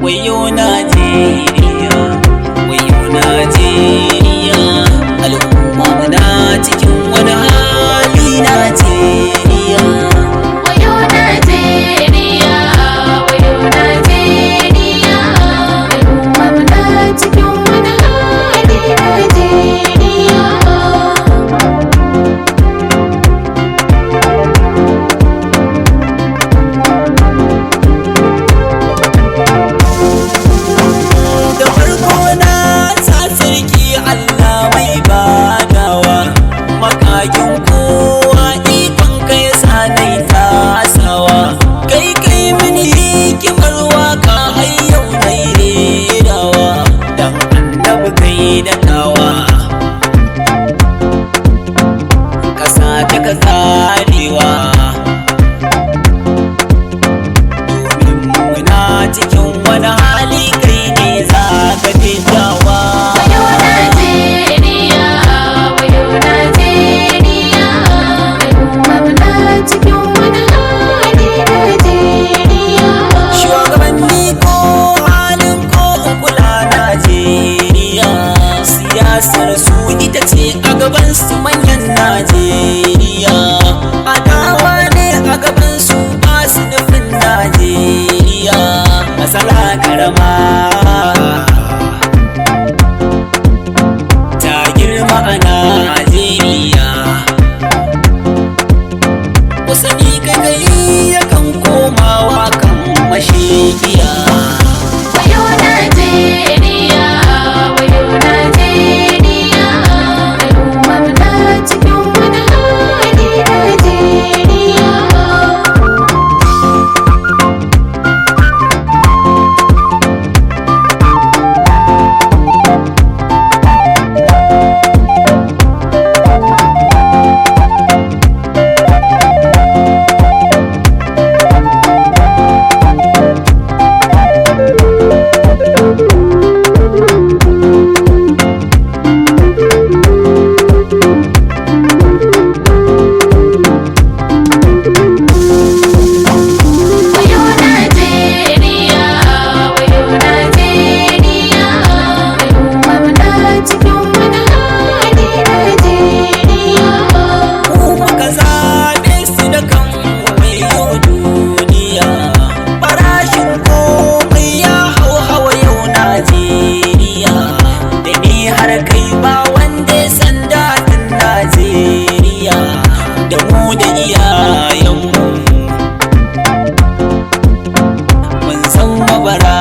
Waiyo Najeriya, waiyo Najeriya, al'umma muna cikin wani hali Najeriya. Waiyo Najeriya, waiyo Najeriya, al'umma muna cikin wani hali Najeriya. Allah mai badawa, makakin kowa ikon kai sanai tasawa. Kai mini hikimar waka har yau nai rerawa, dan annabi kai da tawa. Kasa ta ka karewa, domin muna cikin wani hali kai ne za ka fitawa. Siyasar su ita ce a gaban su manyan Najeriya, adawa ne a gaban su ba su nufin Najeriya. Matsala karama ta girma a Najeriya, wasu ni kai yakan komawa kan mashigiya. Waiyo Najeriya, waiyo Najeriya, al'umma muna cikin wani hali Najeriya. Da mu da iyayenmu mun san mabara